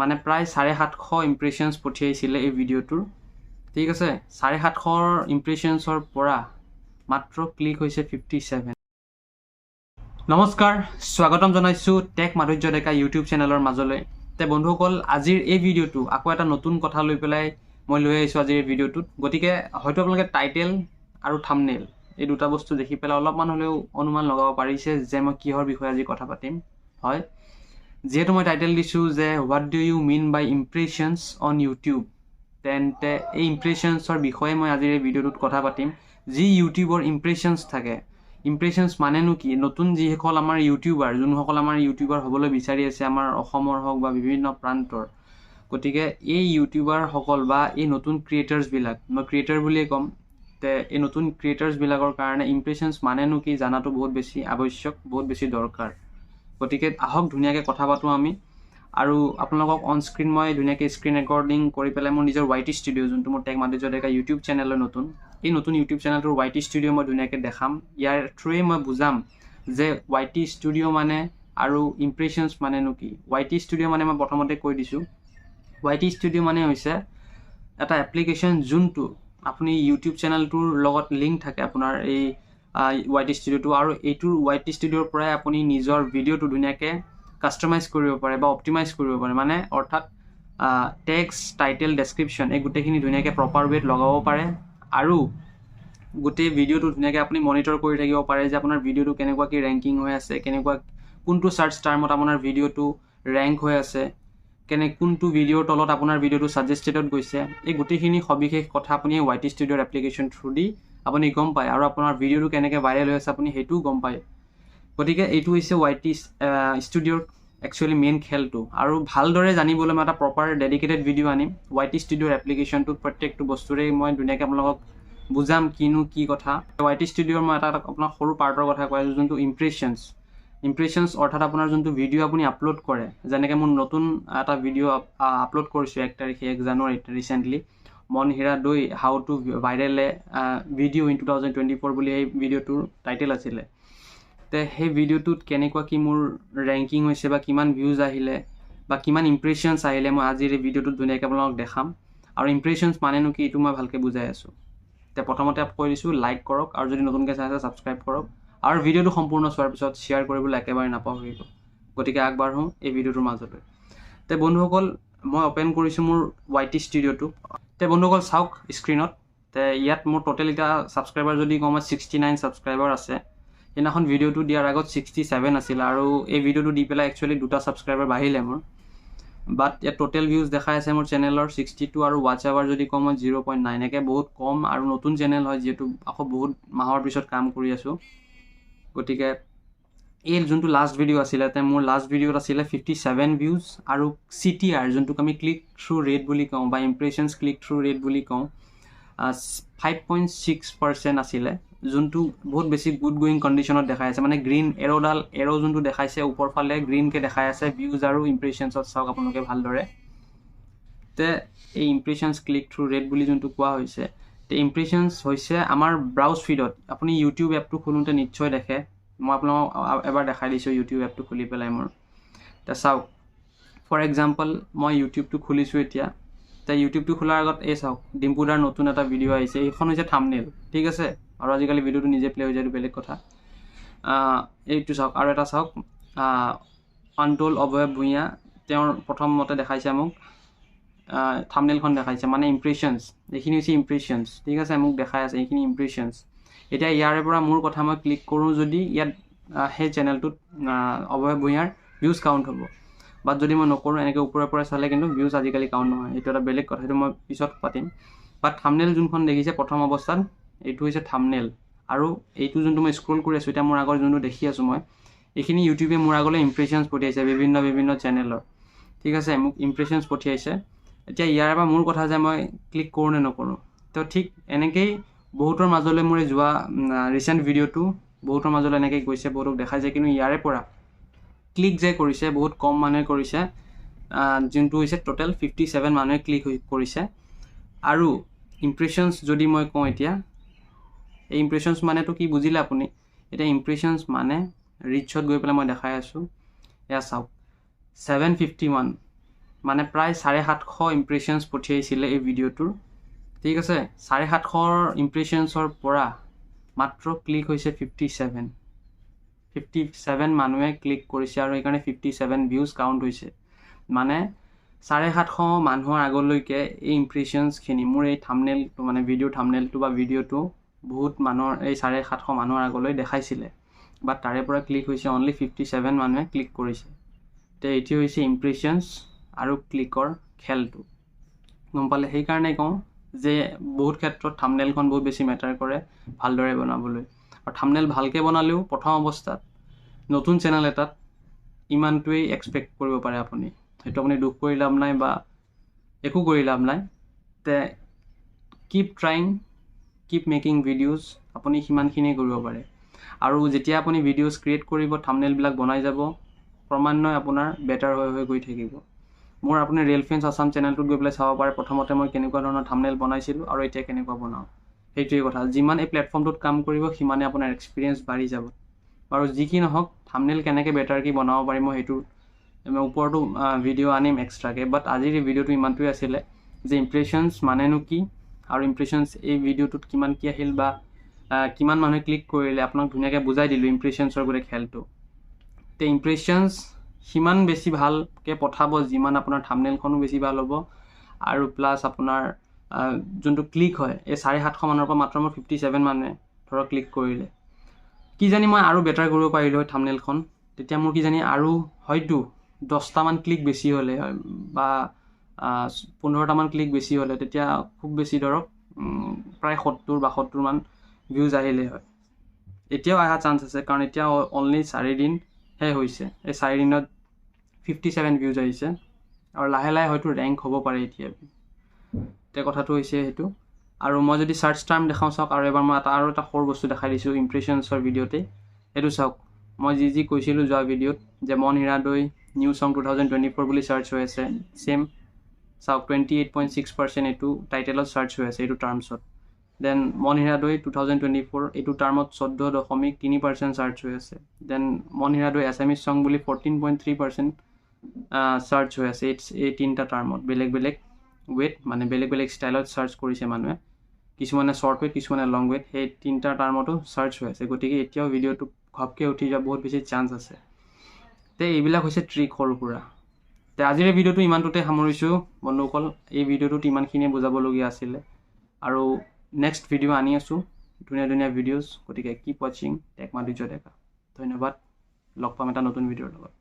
মানে প্ৰায় 750 ইমপ্ৰেশ্যনছ পঠিয়াইছিলে এই ভিডিঅ'টোৰ ঠিক আছে 750 ইমপ্ৰেশ্যনছৰ পৰা মাত্ৰ ক্লিক হৈছে 57 নমস্কাৰ স্বাগতম জনাইছো টেক মাধুৰ্য ডেকা ইউটিউব চেনেলৰ মাজলৈ তে বন্ধুসকল আজিৰ এই ভিডিঅ'টো আকৌ এটা নতুন কথা লৈ পেলাই মই লৈ আহিছো আজিৰ এই ভিডিঅ'টোত গতিকে হয়তো আপোনালোকে টাইটেল আৰু থাম্বনেইল এই দুটা বস্তু দেখি পেলাই অলপমান হলেও অনুমান লগাব পাৰিছে যে মই কিহৰ বিষয়ে আজি কথা পাতিম হয় যেহেতু মই টাইটেল দিছো যে what do you mean by impressions on YouTube তেন্তে এই ইমপ্ৰেশ্যনছৰ বিষয়ে মই আজিৰ এই ভিডিঅ'টোত কথা পাতিম যি ইউটিউবৰ ইমপ্ৰেশ্যনছ থাকে ইমপ্ৰেশ্যনছ মানেনো কি নতুন যিসকল আমাৰ ইউটিউবাৰ যোনসকল আমাৰ ইউটিউবাৰ হ'বলৈ বিচাৰি আছে আমাৰ অসমৰ হওক বা বিভিন্ন প্ৰান্তৰ গতিকে এই ইউটিউবাৰসকল বা এই নতুন ক্ৰিয়েটাৰ্ছবিলাক মই ক্ৰিয়েটাৰ বুলিয়ে ক'ম তে এই নতুন ক্ৰিয়েটাৰ্ছবিলাকৰ কাৰণে ইমপ্ৰেশ্যনছ মানেনো কি জানাটো বহুত বেছি আৱশ্যক বহুত বেছি দৰকাৰ গতিকে আহক ধুনীয়াকৈ কথা পাতোঁ আমি আৰু আপোনালোকক অন স্ক্ৰীন মই ধুনীয়াকৈ স্ক্ৰীন ৰেকৰ্ডিং কৰি পেলাই মোৰ নিজৰ YT ষ্টুডিঅ' যোনটো মোৰ টেক মাধুৰ্য ডেকা ইউটিউব চেনেলৰ এই নতুন ইউটিউব চেনেলটোৰ YT ষ্টুডিঅ' মই ধুনীয়াকৈ দেখাম ইয়াৰ থ্ৰুৱে মই বুজাম যে YT ষ্টুডিঅ' মানে আৰু ইমপ্ৰেশ্যনছ মানেনো কি YT ষ্টুডিঅ' মানে মই প্ৰথমতে কৈ দিছোঁ YT ষ্টুডিঅ' মানে হৈছে এটা এপ্লিকেশ্যন যোনটো আপুনি ইউটিউব চেনেলটোৰ লগত লিংক থাকে আপোনাৰ এই YT ষ্টুডিঅ'টো আৰু এইটোৰ YT ষ্টুডিঅ'ৰ পৰাই আপুনি নিজৰ ভিডিঅ'টো ধুনীয়াকৈ কাষ্টমাইজ কৰিব পাৰে বা অপটিমাইজ কৰিব পাৰে মানে অৰ্থাৎ টেক্সট টাইটেল ডেছক্ৰিপশ্যন এই গোটেইখিনি ধুনীয়াকৈ প্ৰপাৰ ৱেত লগাব পাৰে আৰু গোটেই ভিডিঅ'টো ধুনীয়াকৈ আপুনি মনিটৰ কৰি থাকিব পাৰে যে আপোনাৰ ভিডিঅ'টো কেনেকুৱা কি ৰেংকিং হৈ আছে কেনেকুৱা কোনটো চাৰ্চ টাৰ্মত আপোনাৰ ভিডিঅ'টো ৰেংক হৈ আছে কোনটো ভিডিঅ'ৰ তলত আপোনাৰ ভিডিঅ'টো ছাজেষ্টেডত গৈছে এই গোটেইখিনি সবিশেষ কথা আপুনি YT ষ্টুডিঅ'ৰ এপ্লিকেশ্যন থ্ৰু দি আপুনি গম পায় আৰু আপোনাৰ ভিডিঅ'টো কেনেকৈ ভাইৰেল হৈ আছে আপুনি সেইটোও গম পায় গতিকে এইটো হৈছে YT ষ্টুডিঅ'ৰ একচুৱেলি মেইন খেলটো আৰু ভালদৰে জানিবলৈ মই এটা প্ৰপাৰ ডেডিকেটেড ভিডিঅ' আনিম YT ষ্টুডিঅ'ৰ এপ্লিকেশ্যনটোত প্ৰত্যেকটো বস্তুৰে মই ধুনীয়াকৈ আপোনালোকক বুজাম কিনো কি কথা YT ষ্টুডিঅ'ৰ মই এটা আপোনাক সৰু পাৰ্টৰ কথা কৈ আছোঁ যোনটো ইমপ্ৰেশ্যনছ অৰ্থাৎ আপোনাৰ যোনটো ভিডিঅ' আপুনি আপলোড কৰে যেনেকৈ মোৰ নতুন এটা ভিডিঅ' আপলোড কৰিছোঁ 1 তাৰিখে 1 জানুৱাৰীত ৰিচেণ্টলি মন হীৰা দৈ how to viral video' in 2024 বুলি এই ভিডিঅ'টোৰ টাইটেল আছিলে তে সেই ভিডিঅ'টোত কেনেকুৱা কি মোৰ ৰেংকিং হৈছে বা কিমান ভিউজ আহিলে বা কিমান ইমপ্ৰেশ্যনছ আহিলে মই আজিৰ এই ভিডিঅ'টোত ধুনীয়াকৈ আপোনালোকক দেখাম আৰু ইমপ্ৰেশ্যনছ মানেনো কি এইটো মই ভালকৈ বুজাই আছোঁ তে প্ৰথমতে কৈ দিছোঁ লাইক কৰক আৰু যদি নতুনকৈ চাই আছে ছাবস্ক্ৰাইব কৰক আৰু ভিডিঅ'টো সম্পূৰ্ণ চোৱাৰ পিছত শ্বেয়াৰ কৰিবলৈ একেবাৰে নাপাহৰিব গতিকে আগবাঢ়োঁ এই ভিডিঅ'টোৰ মাজলৈ তে বন্ধুসকল মই অ'পেন কৰিছোঁ মোৰ YT ষ্টুডিঅ'টো তে বন্ধুসকল চাওক স্ক্ৰীণত তে ইয়াত মোৰ টোটেল এতিয়া ছাবস্ক্ৰাইবাৰ যদি কওঁ মই 69 ছাবস্ক্ৰাইবাৰ আছে সেইদিনাখন ভিডিঅ'টো দিয়াৰ আগত 67 আছিল আৰু এই ভিডিঅ'টো দি পেলাই একচুৱেলি 2টা ছাবস্ক্ৰাইবাৰ বাঢ়িলে মোৰ বাট ইয়াত টোটেল ভিউজ দেখাই আছে মোৰ চেনেলৰ 62 আৰু ৱাটছ আৱাৰ যদি কওঁ মই 0.9 এনেকৈ বহুত কম আৰু নতুন চেনেল হয় যিহেতু আকৌ বহুত মাহৰ পিছত কাম কৰি আছোঁ গতিকে এই যোনটো লাষ্ট ভিডিঅ' আছিলে তে মোৰ লাষ্ট ভিডিঅ'ত আছিলে 57 ভিউজ আৰু CTR যোনটোক আমি ক্লিক থ্ৰু ৰেট বুলি কওঁ বা ইমপ্ৰেশ্যনছ ক্লিক থ্ৰু ৰেট বুলি কওঁ 5.6% আছিলে যোনটো বহুত বেছি গুড গোয়িং কণ্ডিশ্যনত দেখাই আছে মানে গ্ৰীণ এৰ' যোনটো দেখাইছে ওপৰ ফালে গ্ৰীণকৈ দেখাই আছে ভিউজ আৰু ইমপ্ৰেশ্যনছত চাওক আপোনালোকে ভালদৰে তে এই ইমপ্ৰেশ্যনছ ক্লিক থ্ৰু ৰেট বুলি যোনটো কোৱা হৈছে তে ইমপ্ৰেশ্যনছ হৈছে আমাৰ ব্ৰাউজ ফিডত আপুনি ইউটিউব এপটো খোলোঁতে নিশ্চয় দেখে মই আপোনালোকক এবাৰ দেখাই দিছোঁ ইউটিউব এপটো খুলি পেলাই মোৰ তে চাওক ফৰ এক্সাম্পল মই ইউটিউবটো খুলিছোঁ এতিয়া তে ইউটিউবটো খোলাৰ আগত এই চাওক ডিম্পুদাৰ নতুন এটা ভিডিঅ' আহিছে এইখন হৈছে থাম্বনেইল ঠিক আছে আৰু আজিকালি ভিডিঅ'টো নিজে প্লে হৈ যায় বেলেগ কথা এইটো চাওক আৰু এটা চাওক অনটোল অভয় ভূঞা তেওঁৰ প্ৰথমতে দেখাইছে মোক থাম্বনেইলখন দেখাইছে মানে ইমপ্ৰেশ্যনছ এইখিনি হৈছে ইমপ্ৰেশ্যনছ ঠিক আছে মোক দেখাই আছে এইখিনি ইমপ্ৰেশ্যনছ এতিয়া ইয়াৰে পৰা মোৰ কথা মই ক্লিক কৰোঁ যদি ইয়াত সেই চেনেলটোত অভয় ভূঞাৰ ভিউজ কাউণ্ট হ'ব বাট যদি মই নকৰোঁ এনেকৈ ওপৰৰ পৰা চালে কিন্তু ভিউজ আজিকালি কাউণ্ট নহয় এইটো এটা বেলেগ কথা সেইটো মই পিছত পাতিম বাট থাম্বনেইল যোনখন দেখিছে প্ৰথম অৱস্থাত এইটো হৈছে থাম্বনেইল আৰু এইটো যোনটো মই স্ক্ৰল কৰি আছোঁ এতিয়া মোৰ আগৰ যোনটো দেখি আছোঁ মই এইখিনি ইউটিউবে মোৰ আগলৈ ইমপ্ৰেশ্যনছ পঠিয়াইছে বিভিন্ন চেনেলৰ ঠিক আছে মোক ইমপ্ৰেশ্যনছ পঠিয়াইছে এতিয়া ইয়াৰ পৰা মোৰ কথা যে মই ক্লিক কৰোঁ নে নকৰোঁ তো ঠিক এনেকৈয়ে বহুতৰ মাজলৈ মোৰ যোৱা ৰিচেণ্ট ভিডিঅ'টো বহুতৰ মাজলৈ এনেকৈ গৈছে বহুতক দেখাইছে কিন্তু ইয়াৰে পৰা ক্লিক যে কৰিছে বহুত কম মানুহে কৰিছে যোনটো হৈছে টোটেল 57 মানুহে ক্লিক কৰিছে আৰু ইমপ্ৰেশ্যনছ যদি মই কওঁ এতিয়া এই ইমপ্ৰেশ্যনছ মানেতো কি বুজিলে আপুনি এতিয়া ইমপ্ৰেশ্যনছ মানে ৰিচত গৈ পেলাই মই দেখাই আছোঁ এয়া চাওক 751 মানে প্ৰায় 750 ইমপ্ৰেশ্যনছ পঠিয়াইছিলে এই ভিডিঅ'টোৰ, ঠিক আছে। 750 ইমপ্ৰেশ্যনছৰ পৰা মাত্ৰ ক্লিক হৈছে 57 মানুহে ক্লিক কৰিছে আৰু সেইকাৰণে 57 ভিউজ কাউণ্ট হৈছে। মানে 750 মানুহৰ আগলৈকে এই ইমপ্ৰেশ্যনছখিনি মোৰ এই থাম্বনেইলটো মানে ভিডিঅ'ৰ থাম্বনেইলটো বা ভিডিঅ'টো বহুত মানুহৰ এই 750 মানুহৰ আগলৈ দেখাইছিলে, বাট তাৰে পৰা ক্লিক হৈছে অনলি 57 মানুহে ক্লিক কৰিছে। তে এইটো হৈছে ইমপ্ৰেশ্যনছ আৰু ক্লিকৰ খেলটো, গম পালে। সেইকাৰণে কওঁ যে বহুত ক্ষেত্ৰত থাম্বনেইলখন বহুত বেছি মেটাৰ কৰে ভালদৰে বনাবলৈ। আৰু থাম্বনেইল ভালকৈ বনালেও প্ৰথম অৱস্থাত নতুন চেনেল এটাত ইমানটোৱেই এক্সপেক্ট কৰিব পাৰে আপুনি। সেইটো আপুনি দুখ কৰি লাভ নাই বা একো কৰি লাভ নাই। তে keep trying, keep making videos, আপুনি সিমানখিনিয়ে কৰিব পাৰে। আৰু যেতিয়া আপুনি ভিডিঅ'জ ক্ৰিয়েট কৰিব, থাম্বনেইলবিলাক বনাই যাব, ক্ৰমান্বয়ে আপোনাৰ বেটাৰ হৈ গৈ থাকিব। মোৰ আপুনি ৰিয়েল ফ্ৰেণ্ডছ আছাম চেনেলটোত গৈ পেলাই চাব পাৰে প্ৰথমতে মই কেনেকুৱা ধৰণৰ থাম্বনেইল বনাইছিলোঁ আৰু এতিয়া কেনেকুৱা বনাওঁ। সেইটোৱে কথা। যিমান এই প্লেটফৰ্মটোত কাম কৰিব সিমানে আপোনাৰ এক্সপিৰিয়েঞ্চ বাঢ়ি যাব। আৰু যি কি নহওক, থাম্বনেইল কেনেকৈ বেটাৰকৈ বনাব পাৰিম মই সেইটো ওপৰতো ভিডিঅ' আনিম এক্সট্ৰাকৈ। বাট আজিৰ এই ভিডিঅ'টো ইমানটোৱে আছিলে যে ইমপ্ৰেশ্যনছ মানেনো কি আৰু ইমপ্ৰেশ্যনছ এই ভিডিঅ'টোত কিমান কি আহিল বা কিমান মানুহে ক্লিক কৰিলে, আপোনাক ধুনীয়াকৈ বুজাই দিলোঁ ইমপ্ৰেশ্যনছৰ গোটেই খেলটো। তে ইমপ্ৰেশ্যনছ সিমান বেছি ভালকৈ পঠাব যিমান আপোনাৰ থাম্বনেইলখনো বেছি ভাল হ'ব আৰু প্লাছ আপোনাৰ যোনটো ক্লিক হয়, এই 750 মানৰ পৰা মাত্ৰ মোৰ 57 মানুহে ধৰক ক্লিক কৰিলে। কিজানি মই আৰু বেটাৰ কৰিব পাৰিলোঁ হয় থাম্বনেইলখন, তেতিয়া মোৰ কিজানি আৰু হয়তো 10টামান ক্লিক বেছি হ'লে হয় বা 15টামান ক্লিক বেছি হ'লে, তেতিয়া খুব বেছি ধৰক প্ৰায় 70-72মান ভিউজ আহিলে হয়। এতিয়াও অহা চান্স আছে, কাৰণ এতিয়া অনলি 4 দিনহে হৈছে। এই 4 দিনত 57 ভিউজ আহিছে আৰু লাহে লাহে হয়তো ৰেংক হ'ব পাৰে এতিয়া। এতিয়া কথাটো হৈছে সেইটো। আৰু মই যদি চাৰ্চ টাৰ্ম দেখাওঁ চাওক, আৰু এবাৰ মই আৰু এটা সৰু বস্তু দেখাই দিছোঁ ইমপ্ৰেশ্যনছৰ ভিডিঅ'তে। এইটো চাওক, মই যি কৈছিলোঁ যোৱা ভিডিঅ'ত যে মন হীৰা দৈ নিউ চং 2024 বুলি চাৰ্চ হৈ আছে, ছেম চাওক 28.6% এইটো টাইটেলত চাৰ্চ হৈ আছে এইটো টাৰ্মছত। দেন মন হীৰা দৈ 2024 এইটো টাৰ্মত 14.3% চাৰ্চ হৈ আছে। দেন মন হীৰা দৈ এছামিজ চং বুলি 14.3% চাৰ্চ হৈ আছে এই 3টা টাৰ্মত। বেলেগ বেলেগ ৱেট মানে বেলেগ বেলেগ ষ্টাইলত চাৰ্চ কৰিছে মানুহে, কিছুমানে শ্বৰ্ট ৱেট, কিছুমানে লং ৱেট, সেই 3টা টাৰ্মতো চাৰ্চ হৈ আছে। গতিকে এতিয়াও ভিডিঅ'টো ঘপকৈ উঠি যোৱা বহুত বেছি চান্স আছে। তে এইবিলাক হৈছে ট্ৰিক সৰু সুৰা। তে আজিৰ ভিডিঅ'টো ইমানটোতে সামৰিছোঁ বন্ধুসকল। এই ভিডিঅ'টোত ইমানখিনিয়ে বুজাবলগীয়া আছিলে আৰু নেক্সট ভিডিঅ' আনি আছোঁ, ধুনীয়া ধুনীয়া ভিডিঅ'জ। গতিকে কিপ ৱাচিং টেক মাধুৰ্য ডেকা। ধন্যবাদ, লগ পাম এটা নতুন ভিডিঅ'ৰ লগত।